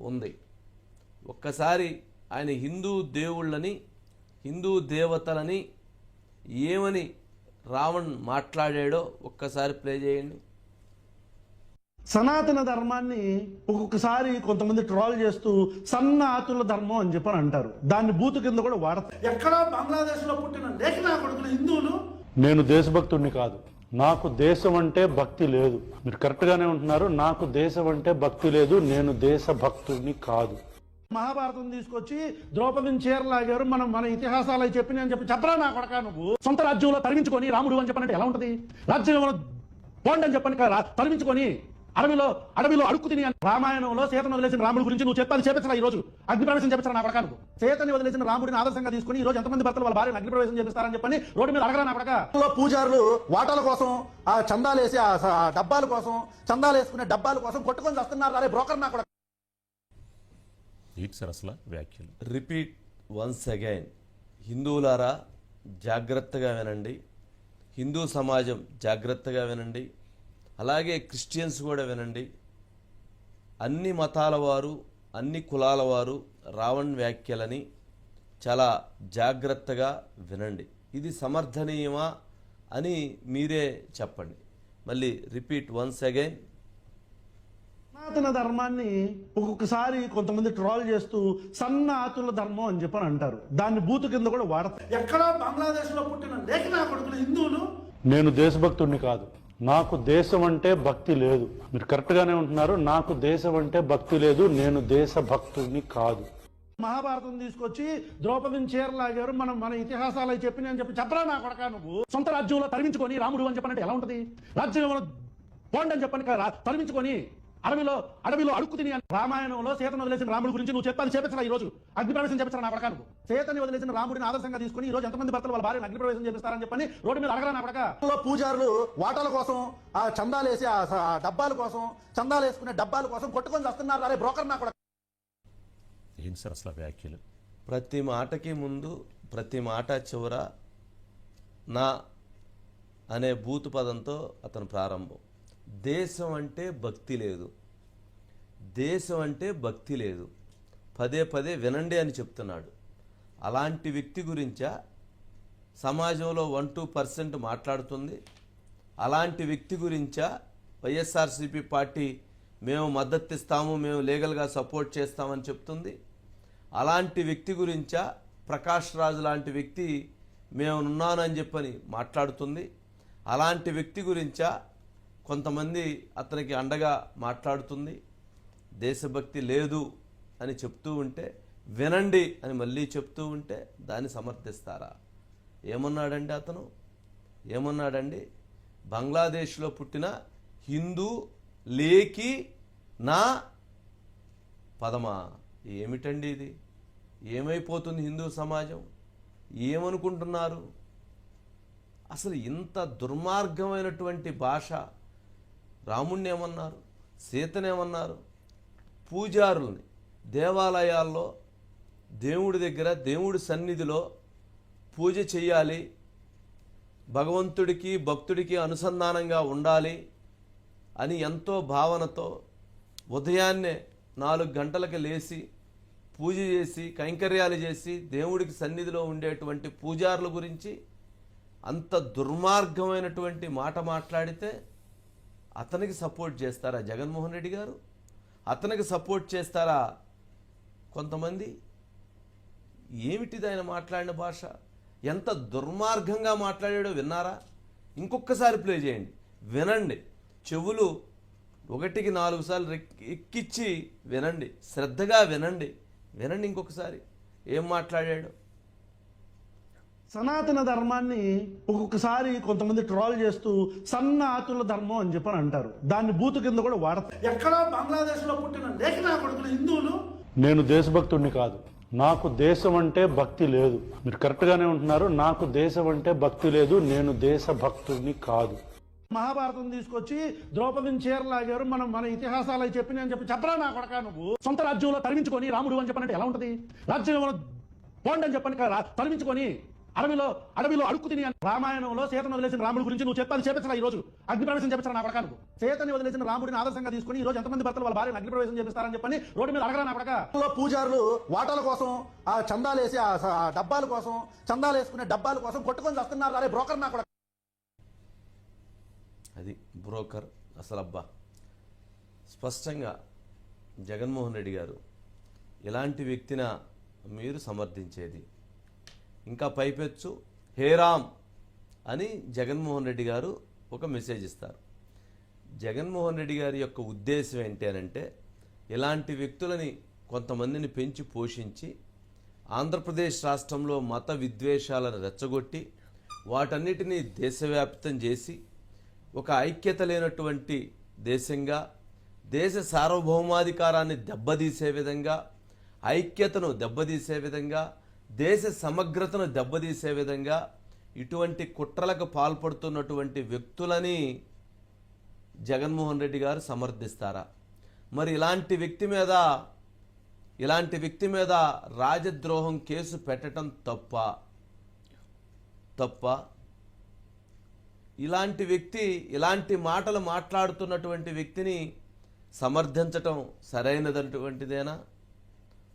ఉంది. ఒక్కసారి ఆయన హిందూ దేవుళ్ళని, హిందూ దేవతలని ఏమని రావణ్ మాట్లాడాడో ఒక్కసారి ప్లే చేయండి. సనాతన ధర్మాన్ని ఒక్కొక్కసారి కొంతమంది ట్రోల్ చేస్తూ సన్నాతుల ధర్మం అని చెప్పని అంటారు. దాన్ని బూతు కింద కూడా వాడతారు. ఎక్కడో బంగ్లాదేశ్ లో పుట్టిన లేఖనా కొడుకులు హిందువులు. నేను దేశభక్తుడిని కాదు, నాకు దేశం అంటే భక్తి లేదు. మీరు కరెక్ట్ గానే ఉంటున్నారు. నాకు దేశం అంటే భక్తి లేదు, నేను దేశభక్తుడిని కాదు. మహాభారతం తీసుకొచ్చి ద్రౌపదిని చీరలాగారు, మన ఇతిహాసాలు అవి చెప్పి అని చెప్పి చెప్పరా నా కొడక. నువ్వు సొంత రాజ్యంలో తరిమించుకొని రాముడు అని చెప్పనంటే ఎలా ఉంటది? రాజ్యంలో పోండి అని చెప్పని తరిమించుకొని అడవిలో అడుక్కు తిని. రామాయణంలో సీతను వదిలేసిన రాముడి గురించి నువ్వు చెప్పాలి చేపించరా? ఈ రోజు అగ్ని ప్రవేశం చేపించరా నా కొడక? నువ్వు సీతని వదిలేసిన రాముడిని ఆదర్శంగా తీసుకుని ఈ రోజు ఎంతమంది భర్తలు వాళ్ళ భార్యను అగ్ని ప్రవేశం చేపిస్తారని చెప్పని రోడ్డు మీద అడగరా నా కొడక? పూజారులు వాటాల కోసం, ఆ చందాలేసి ఆ డబ్బాల కోసం, చందాలు వేసుకునే డబ్బాల కోసం కొట్టుకొని వస్తున్నారు. అరే బ్రోకర్ నా కొడక. వ్యాఖ్యలు రిపీట్ వన్స్ అగైన్. హిందువులారా జాగ్రత్తగా వినండి, హిందూ సమాజం జాగ్రత్తగా వినండి, అలాగే క్రిస్టియన్స్ కూడా వినండి. అన్ని మతాల వారు, అన్ని కులాల వారు రావణ్ వ్యాఖ్యలని చాలా జాగ్రత్తగా వినండి. ఇది సమర్థనీయమా అని మీరే చెప్పండి. మళ్ళీ రిపీట్ వన్స్ అగైన్. సనాతన ధర్మాన్ని ఒక్కొక్కసారి కొంతమంది ట్రోల్ చేస్తూ సన్నాతుల ధర్మం అని చెప్పని అంటారు. దాన్ని బూతు కింద కూడా వాడతారు. ఎక్కడో బంగ్లాదేశ్ లో పుట్టిన లేఖనా కొడుకులు హిందువులు. నేను దేశభక్తుడిని కాదు, నాకు దేశం అంటే భక్తి లేదు. మీరు కరెక్ట్ గానే ఉంటున్నారు. నాకు దేశం అంటే భక్తి లేదు, నేను దేశభక్తుడిని కాదు. మహాభారతం తీసుకొచ్చి ద్రౌపదిని చీరలాగారు, మన ఇతిహాసాలు అవి చెప్పి అని చెప్పి చెప్పరా నా కొడక. నువ్వు సొంత రాజ్యంలో తరిమించుకొని రాముడు అని చెప్పనంటే ఎలా ఉంటది? రాజ్యంలో పోండి అని చెప్పని తరిమించుకొని అడవిలో అడుక్కు తిని. రామాయణంలో సీతను వదిలేసిన రాముడి గురించి నువ్వు చెప్పాలి చేపించరా? ఈ రోజు అగ్ని ప్రవేశం చేపించరా నా కొడక? నువ్వు సీతని వదిలేసిన రాముడిని ఆదర్శంగా తీసుకుని ఈ రోజు ఎంతమంది భర్తలు వాళ్ళ భార్యను అగ్ని ప్రవేశం చేపిస్తారని చెప్పని రోడ్డు మీద అడగరా నా కొడక? పూజారులు వాటాల కోసం, ఆ చందాలేసి ఆ డబ్బాల కోసం, చందాలు వేసుకునే డబ్బాల కోసం కొట్టుకొని వస్తున్నారు. అరే బ్రోకర్ నా కొడక. వ్యాఖ్యలు ప్రతి మాటకి ముందు, ప్రతి మాట చివర నా అనే బూతు పదంతో అతను ప్రారంభం. దేశం అంటే భక్తి లేదు, దేశం అంటే భక్తి లేదు, పదే పదే వినండి అని చెప్తున్నాడు. అలాంటి వ్యక్తి గురించా సమాజంలో 1-2% మాట్లాడుతుంది? అలాంటి వ్యక్తి గురించా వైఎస్ఆర్సీపీ పార్టీ మేము మద్దతిస్తాము, మేము లీగల్గా సపోర్ట్ చేస్తామని చెప్తుంది? అలాంటి వ్యక్తి గురించా ప్రకాష్ రాజు లాంటి వ్యక్తి మేము ఉన్నానని చెప్పని మాట్లాడుతుంది? అలాంటి వ్యక్తి గురించా కొంతమంది అతనికి అండగా మాట్లాడుతుంది? దేశభక్తి లేదు అని చెప్తూ ఉంటే, వినండి అని మళ్ళీ చెప్తూ ఉంటే దాన్ని సమర్థిస్తారా? ఏమన్నాడండి అతను? ఏమన్నాడండి? బంగ్లాదేశ్లో పుట్టిన హిందూ లేకి నా పదమా? ఏమిటండి ఇది? ఏమైపోతుంది హిందూ సమాజం? ఏమనుకుంటున్నారు? అసలు ఇంత దుర్మార్గమైనటువంటి భాష. రాముణ్ణి ఏమన్నారు? సీతనేమన్నారు? పూజారుల్ని దేవాలయాల్లో దేవుడి దగ్గర, దేవుడి సన్నిధిలో పూజ చేయాలి, భగవంతుడికి భక్తుడికి అనుసంధానంగా ఉండాలి అని ఎంతో భావనతో ఉదయాన్నే 4 గంటలకు లేచి పూజ చేసి కైంకర్యాలు చేసి దేవుడికి సన్నిధిలో ఉండేటువంటి పూజారుల గురించి అంత దుర్మార్గమైనటువంటి మాట మాట్లాడితే అతనికి సపోర్ట్ చేస్తారా జగన్మోహన్ రెడ్డి గారు? అతనికి సపోర్ట్ చేస్తారా కొంతమంది? ఏమిటిది ఆయన మాట్లాడిన భాష? ఎంత దుర్మార్గంగా మాట్లాడాడో విన్నారా? ఇంకొకసారి ప్లే చేయండి, వినండి. చెవులు 1కి 4 సార్లు ఎక్కిచ్చి వినండి, శ్రద్ధగా వినండి. వినండి ఇంకొకసారి ఏం మాట్లాడాడు. సనాతన ధర్మాన్ని ఒక్కొక్కసారి కొంతమంది ట్రోల్ చేస్తూ సన్నాతుల ధర్మం అని చెప్పని అంటారు. దాన్ని బూతు కింద కూడా వాడతారు. ఎక్కడో బంగ్లాదేశ్ లో పుట్టిన లేఖనా కొడుకులు హిందువులు. నేను దేశభక్తుడిని కాదు, నాకు దేశం అంటే భక్తి లేదు. మీరు కరెక్ట్ గానే ఉంటున్నారు. నాకు దేశం అంటే భక్తి లేదు, నేను దేశభక్తుడిని కాదు. మహాభారతం తీసుకొచ్చి ద్రౌపదిని చీరలాగారు, మన ఇతిహాసాలు అవి చెప్పి అని చెప్పి చెప్పరా నా కొడక. నువ్వు సొంత రాజ్యంలో తరిమించుకొని రాముడు అని చెప్పనంటే ఎలా ఉంటది? రాజ్యంలో పోండి అని చెప్పని తరిమించుకొని అడవిలో అడుక్కు తిని రామాయణంలో సీతను వదిలేసిన రాముడి గురించి నువ్వు చెప్పాలి చేపించరా ఈ రోజు అగ్ని ప్రవేశం చేపించరా నా కొడక నువ్వు సీతని వదిలేసిన రాముడిని ఆదర్శంగా తీసుకుని ఈ రోజు ఎంతమంది భర్తలు వాళ్ళ భార్యను అగ్ని ప్రవేశం చేపిస్తారని చెప్పని రోడ్డు మీద అడగరా నా కొడక. పూజారులు వాటాల కోసం ఆ చందాలేసి ఆ డబ్బాల కోసం చందాలు వేసుకునే డబ్బాల కోసం కొట్టుకొని వస్తున్నారు అరే బ్రోకర్ నా కొడక. అది బ్రోకర్ అసలు అబ్బా. స్పష్టంగా జగన్మోహన్ రెడ్డి గారు ఇలాంటి వ్యక్తిన మీరు సమర్థించేది. ఇంకా పైపెచ్చు హేరామ్ అని జగన్మోహన్ రెడ్డి గారు ఒక మెసేజ్ ఇస్తారు. జగన్మోహన్ రెడ్డి గారి యొక్క ఉద్దేశం ఏంటి అనంటే ఇలాంటి వ్యక్తులని కొంతమందిని పెంచి పోషించి ఆంధ్రప్రదేశ్ రాష్ట్రంలో మత విద్వేషాలను రెచ్చగొట్టి వాటన్నిటినీ దేశవ్యాప్తం చేసి ఒక ఐక్యత లేనటువంటి దేశంగా దేశ సార్వభౌమాధికారాన్ని దెబ్బతీసే విధంగా ఐక్యతను దెబ్బతీసే విధంగా దేశ సమగ్రతను దెబ్బతీసే విధంగా ఇటువంటి కుట్రలకు పాల్పడుతున్నటువంటి వ్యక్తులని జగన్మోహన్ రెడ్డి గారు సమర్థిస్తారా? మరి ఇలాంటి వ్యక్తి మీద రాజద్రోహం కేసు పెట్టడం తప్ప ఇలాంటి మాటలు మాట్లాడుతున్నటువంటి వ్యక్తిని సమర్థించటం సరైనటువంటిదేనా?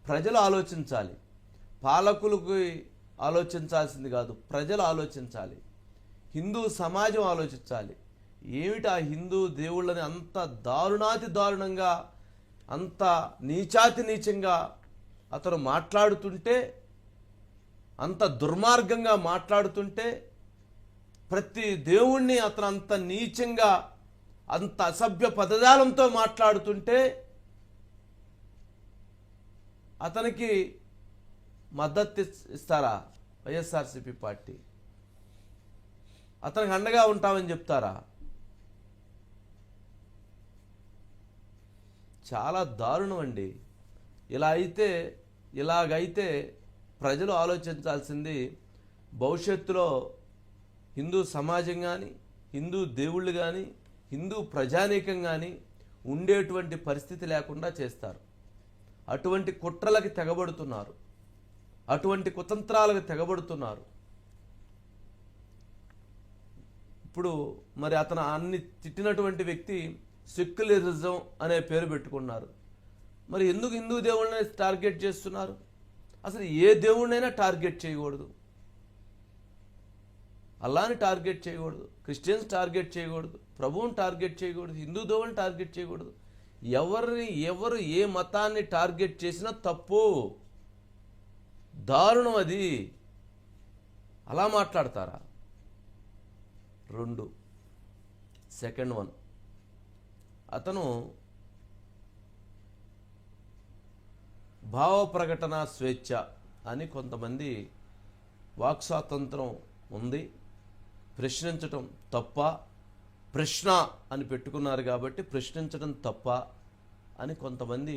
ప్రజలు ఆలోచించాలి. పాలకులకు ఆలోచించాల్సింది కాదు, ప్రజలు ఆలోచించాలి. హిందూ సమాజం ఆలోచించాలి. ఏమిటి ఆ హిందూ దేవుళ్ళని అంత దారుణంగా అంత నీచంగా అతను మాట్లాడుతుంటే, అంత దుర్మార్గంగా మాట్లాడుతుంటే, ప్రతి దేవుణ్ణి అతను అంత నీచంగా అంత అసభ్య పదజాలంతో మాట్లాడుతుంటే అతనికి మద్దతు ఇస్తారా వైఎస్ఆర్సీపీ పార్టీ? అతనికి అండగా ఉంటామని చెప్తారా? చాలా దారుణం అండి. ఇలాగైతే ప్రజలు ఆలోచించాల్సింది భవిష్యత్తులో హిందూ సమాజం కానీ, హిందూ దేవుళ్ళు కానీ, హిందూ ప్రజానీకం కానీ ఉండేటువంటి పరిస్థితి లేకుండా చేస్తారు. అటువంటి కుట్రలకు తెగబడుతున్నారు, అటువంటి కుతంత్రాలకు తెగబడుతున్నారు. ఇప్పుడు మరి అతను అన్ని తిట్టినటువంటి వ్యక్తి సెక్యులరిజం అనే పేరు పెట్టుకున్నారు. మరి ఎందుకు హిందూ దేవుళ్ళని టార్గెట్ చేస్తున్నారు? అసలు ఏ దేవుడినైనా టార్గెట్ చేయకూడదు. అల్లాని టార్గెట్ చేయకూడదు, క్రిస్టియన్స్ టార్గెట్ చేయకూడదు, ప్రభువుని టార్గెట్ చేయకూడదు, హిందూ దేవుని టార్గెట్ చేయకూడదు. ఎవరు ఏ మతాన్ని టార్గెట్ చేసినా తప్పు, దారుణం. అది అలా మాట్లాడతారా? 2 సెకండ్ 1 అతను భావ ప్రకటన స్వేచ్ఛ అని కొంతమంది వాక్ స్వాతంత్రం ఉంది, ప్రశ్నించటం తప్ప, ప్రశ్న అని పెట్టుకున్నారు కాబట్టి ప్రశ్నించడం తప్ప అని కొంతమంది